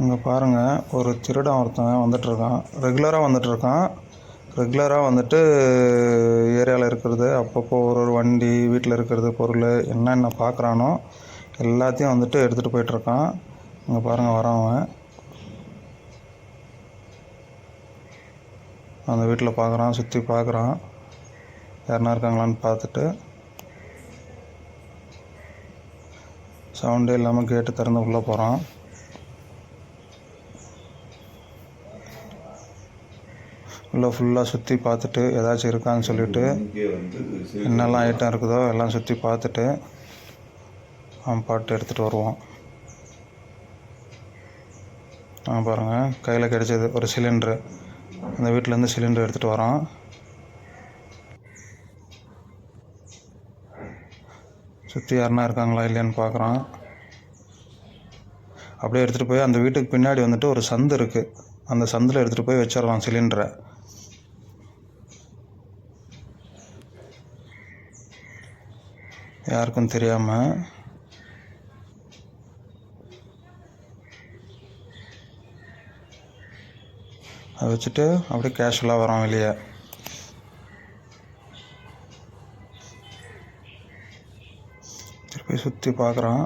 இங்கே பாருங்கள், ஒரு திருடன் ஒருத்தன் வந்துட்டுருக்கான். ரெகுலராக வந்துட்டு ஏரியாவில் இருக்கிறது, அப்பப்போ ஒரு வண்டி, வீட்டில் இருக்கிறது, பொருள் என்னென்ன பார்க்குறானோ எல்லாத்தையும் வந்துட்டு எடுத்துகிட்டு போயிட்டுருக்கான். இங்கே பாருங்கள், வரவன் அந்த வீட்டில் பார்க்குறான், சுற்றி பார்க்குறான், யாருனா இருக்காங்களான்னு பார்த்துட்டு சவுண்டே இல்லாமல் கேட்டு திறந்து உள்ளே போகிறான். உள்ளே ஃபுல்லாக சுற்றி பார்த்துட்டு ஏதாச்சும் இருக்கான்னு சொல்லிவிட்டு என்னெல்லாம் ஐட்டம் இருக்குதோ எல்லாம் சுற்றி பார்த்துட்டு அவன் பாட்டு எடுத்துகிட்டு வருவான். பாருங்கள், கையில் கிடச்சது ஒரு சிலிண்ட்ரு. அந்த வீட்டிலேருந்து சிலிண்டர் எடுத்துகிட்டு வரான். சுற்றி யாருனா இருக்காங்களா இல்லையான்னு பார்க்குறான். அப்படியே எடுத்துகிட்டு போய் அந்த வீட்டுக்கு பின்னாடி வந்துட்டு ஒரு சந்து இருக்குது, அந்த சந்தில் எடுத்துகிட்டு போய் வச்சிடலாம் சிலிண்டரை. யாருக்கும் தெரியாமல் அதை வச்சுட்டு அப்படியே கேஷுவலாக வரான் வெளியே. திருப்பி சுற்றி பார்க்குறான்.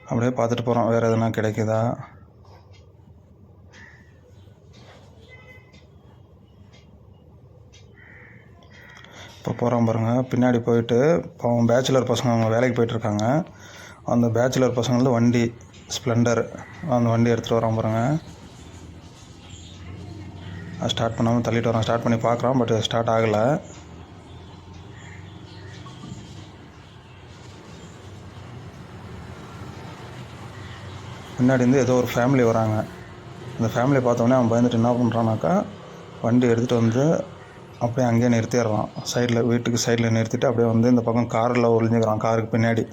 அப்படியே பார்த்துட்டு போகிறான், வேறு எதுனா கிடைக்குதா. இப்போ போகிறான் பாருங்கள், பின்னாடி போயிட்டு அவன் பேச்சுலர் பசங்க அவங்க வேலைக்கு போயிட்டுருக்காங்க. அந்த பேச்சுலர் பசங்களது வண்டி ஸ்ப்ளெண்டர், அந்த வண்டி எடுத்துகிட்டு வரான் பாருங்கள். ஸ்டார்ட் பண்ணாமல் தள்ளிட்டு வரான். ஸ்டார்ட் பண்ணி பார்க்குறான், பட் ஸ்டார்ட் ஆகலை. பின்னாடி இருந்து ஏதோ ஒரு ஃபேமிலி வராங்க. அந்த ஃபேமிலியை பார்த்தோன்னே அவன் பயந்துட்டு என்ன பண்ணுறான்னாக்கா, வண்டி எடுத்துகிட்டு வந்து அப்படியே அங்கேயே நிறுத்திடுறான். சைடில், வீட்டுக்கு சைடில் நிறுத்திட்டு அப்படியே வந்து இந்த பக்கம் காரில் ஒளிஞ்சுக்கிறான், காருக்கு பின்னாடி.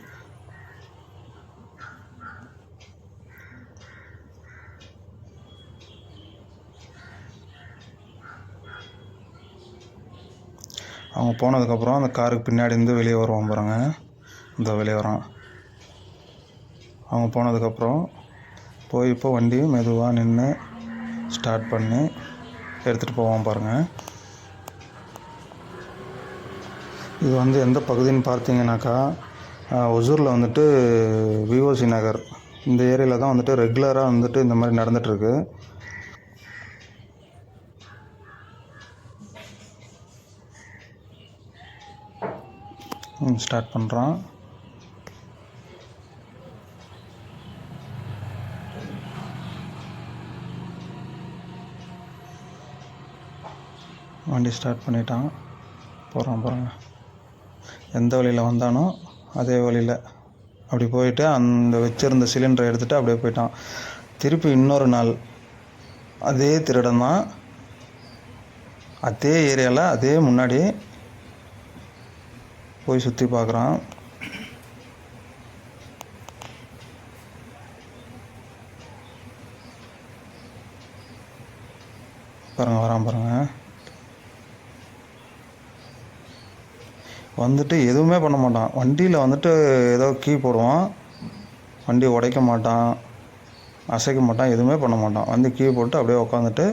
அவங்க போனதுக்கப்புறம் அந்த காருக்கு பின்னாடி இருந்து வெளியே வருவான் பாருங்க, இந்த வெளியே வரான். அவங்க போனதுக்கப்புறம் போய் இப்போ வண்டி மெதுவாக நின்று ஸ்டார்ட் பண்ணி எடுத்துகிட்டு போவான் பாருங்கள். இது வந்து எந்த பகுதின்னு பார்த்தீங்கன்னாக்கா, ஒசூரில் வந்துட்டு விஓசி நகர் இந்த ஏரியாவில் தான் வந்துட்டு ரெகுலராக வந்துட்டு இந்த மாதிரி நடந்துகிட்ருக்கு. ஸ்டார்ட் பண்ணுறான். வண்டி ஸ்டார்ட் பண்ணிட்டான், போகிறான் பாருங்கள். எந்த வழியில் வந்தானோ அதே வழியில் அப்படி போயிட்டு அந்த வச்சுருந்த சிலிண்டரை எடுத்துகிட்டு அப்படியே போயிட்டான். திருப்பி இன்னொரு நாள் அதே திருடன் தான், அதே ஏரியாவில் அதே முன்னாடி போய் சுற்றி பார்க்குறான். பாருங்கள், வரான் பாருங்கள். வந்துட்டு எதுவுமே பண்ண மாட்டான். வண்டியில் வந்துட்டு ஏதோ கீ போடுவான், வண்டி உடைக்க மாட்டான், அசைக்க மாட்டான், எதுவுமே பண்ண மாட்டான். வந்து கீ போட்டு அப்படியே உட்காந்துட்டு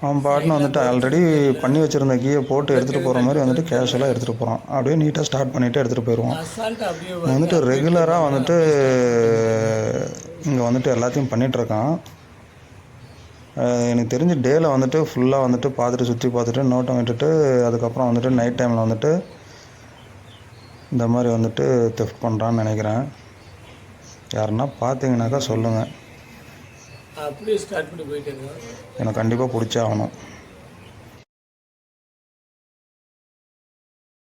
அவன் பாட்டுன்னு வந்துட்டு ஆல்ரெடி பண்ணி வச்சுருந்த கீயை போட்டு எடுத்துகிட்டு போகிற மாதிரி வந்துட்டு கேஷுவலாக எடுத்துகிட்டு போகிறான். அப்படியே நீட்டாக ஸ்டார்ட் பண்ணிவிட்டு எடுத்துகிட்டு போயிடுவான். வந்துட்டு ரெகுலராக வந்துட்டு இங்கே வந்துட்டு எல்லாத்தையும் பண்ணிகிட்ருக்கான். எனக்கு தெரிஞ்சு டேயில் வந்துட்டு ஃபுல்லாக வந்துட்டு பார்த்துட்டு சுற்றி பார்த்துட்டு நோட்டம் விட்டுட்டு அதுக்கப்புறம் வந்துட்டு நைட் டைமில் வந்துட்டு இந்த மாதிரி வந்துட்டு தெஃப்ட் பண்ணுறான்னு நினைக்கிறேன். யாருன்னா பார்த்தீங்கன்னாக்கா சொல்லுங்கள், அப்படியே ஸ்டார்ட் பண்ணி போயிட்டே இருக்கோம். எனக்கு கண்டிப்பாக பிடிச்சே ஆகணும்.